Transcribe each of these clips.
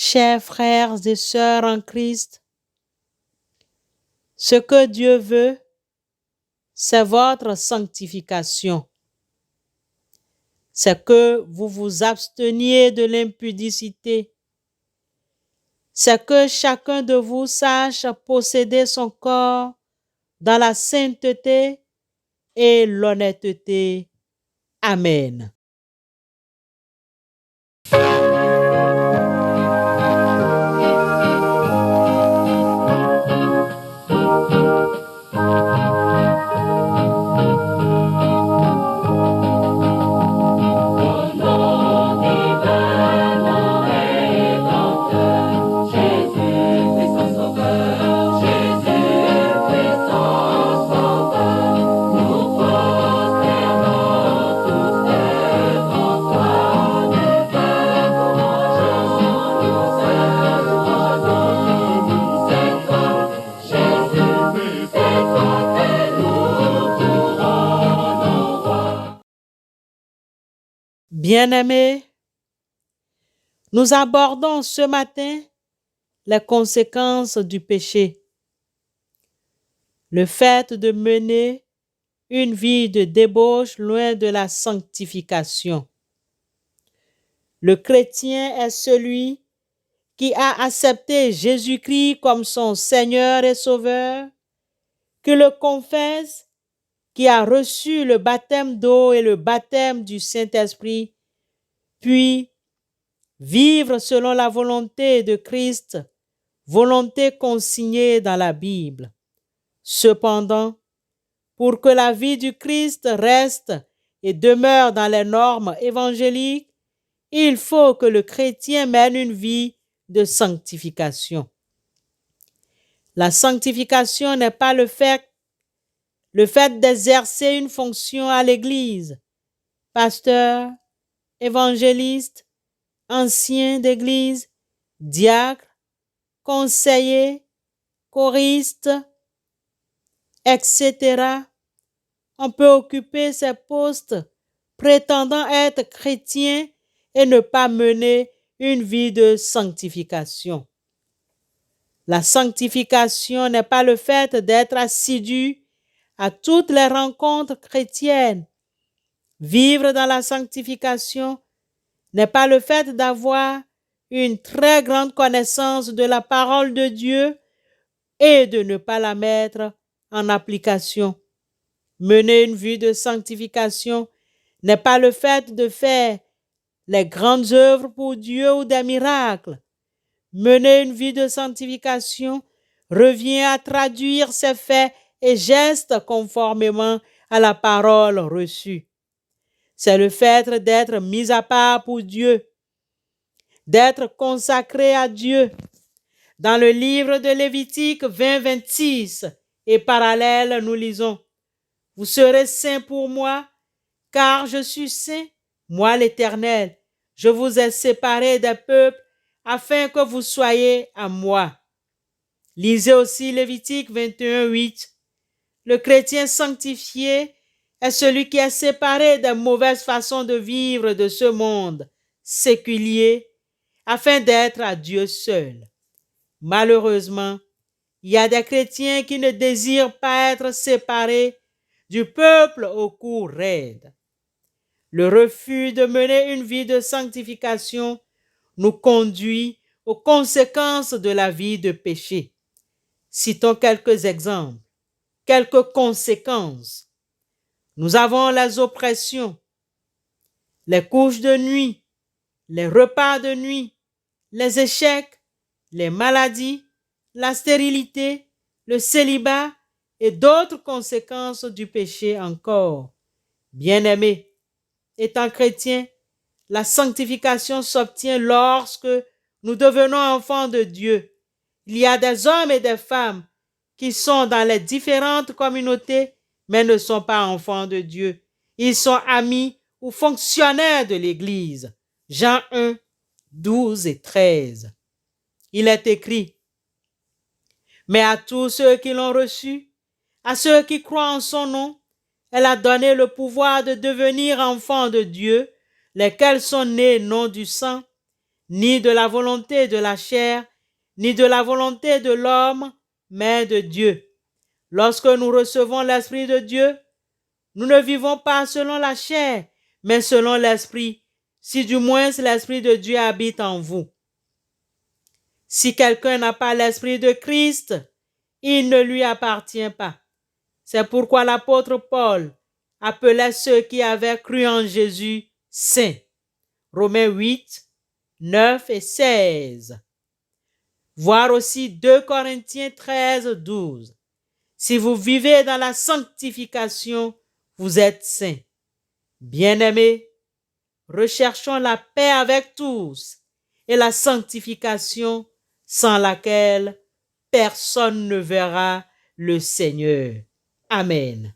Chers frères et sœurs en Christ, ce que Dieu veut, c'est votre sanctification. C'est que vous vous absteniez de l'impudicité. C'est que chacun de vous sache posséder son corps dans la sainteté et l'honnêteté. Amen. Bien-aimés, nous abordons ce matin les conséquences du péché. Le fait de mener une vie de débauche loin de la sanctification. Le chrétien est celui qui a accepté Jésus-Christ comme son Seigneur et Sauveur, qui le confesse, qui a reçu le baptême d'eau et le baptême du Saint-Esprit, puis vivre selon la volonté de Christ, volonté consignée dans la Bible. Cependant, pour que la vie du Christ reste et demeure dans les normes évangéliques, il faut que le chrétien mène une vie de sanctification. La sanctification n'est pas le fait d'exercer une fonction à l'Église. Pasteur, évangéliste, ancien d'Église, diacre, conseiller, choriste, etc. On peut occuper ces postes prétendant être chrétien et ne pas mener une vie de sanctification. La sanctification n'est pas le fait d'être assidu à toutes les rencontres chrétiennes. Vivre dans la sanctification n'est pas le fait d'avoir une très grande connaissance de la parole de Dieu et de ne pas la mettre en application. Mener une vie de sanctification n'est pas le fait de faire les grandes œuvres pour Dieu ou des miracles. Mener une vie de sanctification revient à traduire ses faits et gestes conformément à la parole reçue. C'est le fait d'être mis à part pour Dieu, d'être consacré à Dieu. Dans le livre de Lévitique 20-26 et parallèle, nous lisons: « Vous serez saints pour moi, car je suis saint, moi l'Éternel. Je vous ai séparés des peuples afin que vous soyez à moi. » Lisez aussi Lévitique 21-8. Le chrétien sanctifié est celui qui est séparé des mauvaises façons de vivre de ce monde séculier afin d'être à Dieu seul. Malheureusement, il y a des chrétiens qui ne désirent pas être séparés du peuple au cou raide. Le refus de mener une vie de sanctification nous conduit aux conséquences de la vie de péché. Citons quelques exemples, quelques conséquences. Nous avons les oppressions, les couches de nuit, les repas de nuit, les échecs, les maladies, la stérilité, le célibat et d'autres conséquences du péché encore. Bien-aimés, étant chrétiens, la sanctification s'obtient lorsque nous devenons enfants de Dieu. Il y a des hommes et des femmes qui sont dans les différentes communautés, mais ne sont pas enfants de Dieu. Ils sont amis ou fonctionnaires de l'Église. Jean 1, 12 et 13. Il est écrit: « Mais à tous ceux qui l'ont reçu, à ceux qui croient en son nom, elle a donné le pouvoir de devenir enfants de Dieu, lesquels sont nés non du sang, ni de la volonté de la chair, ni de la volonté de l'homme, mais de Dieu. Lorsque nous recevons l'Esprit de Dieu, nous ne vivons pas selon la chair, mais selon l'Esprit, si du moins l'Esprit de Dieu habite en vous. Si quelqu'un n'a pas l'Esprit de Christ, il ne lui appartient pas. C'est pourquoi l'apôtre Paul appelait ceux qui avaient cru en Jésus saints. Romains 8, 9 et 16. Voir aussi 2 Corinthiens 13, 12. Si vous vivez dans la sanctification, vous êtes saints. Bien-aimés, recherchons la paix avec tous et la sanctification sans laquelle personne ne verra le Seigneur. Amen.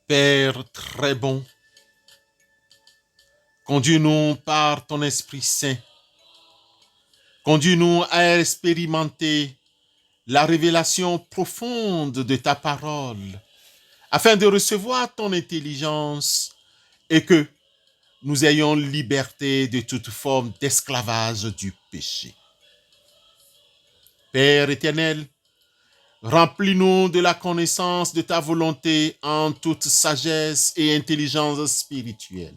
Père très bon, conduis-nous par ton Esprit Saint. Conduis-nous à expérimenter la révélation profonde de ta parole, afin de recevoir ton intelligence et que nous ayons liberté de toute forme d'esclavage du péché. Père éternel, remplis-nous de la connaissance de ta volonté en toute sagesse et intelligence spirituelle.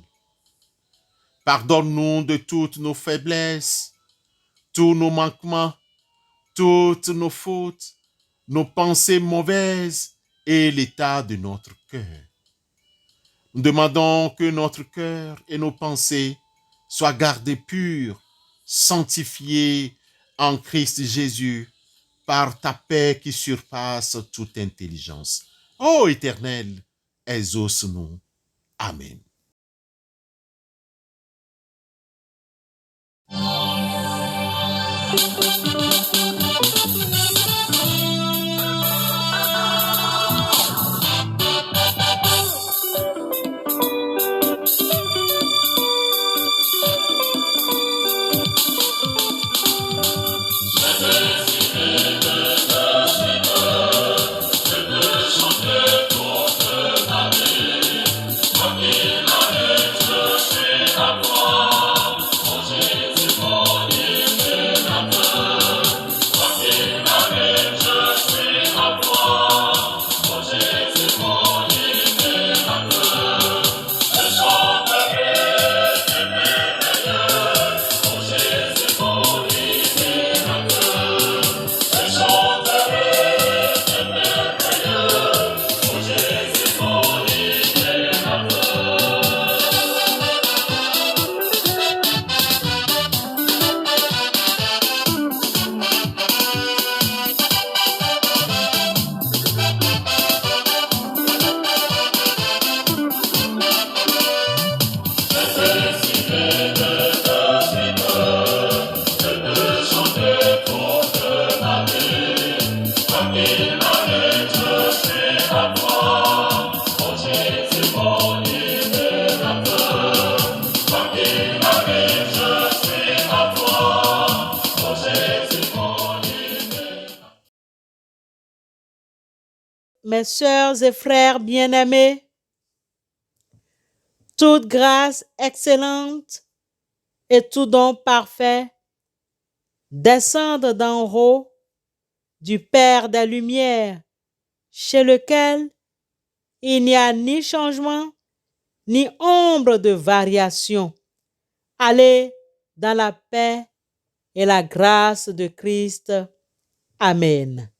Pardonne-nous de toutes nos faiblesses, tous nos manquements, toutes nos fautes, nos pensées mauvaises et l'état de notre cœur. Nous demandons que notre cœur et nos pensées soient gardés purs, sanctifiés en Christ Jésus, par ta paix qui surpasse toute intelligence. Ô Éternel, exauce-nous. Amen. mes sœurs et frères bien-aimés, toute grâce excellente et tout don parfait descendent d'en haut du Père des Lumières, chez lequel il n'y a ni changement, ni ombre de variation. Allez dans la paix et la grâce de Christ. Amen.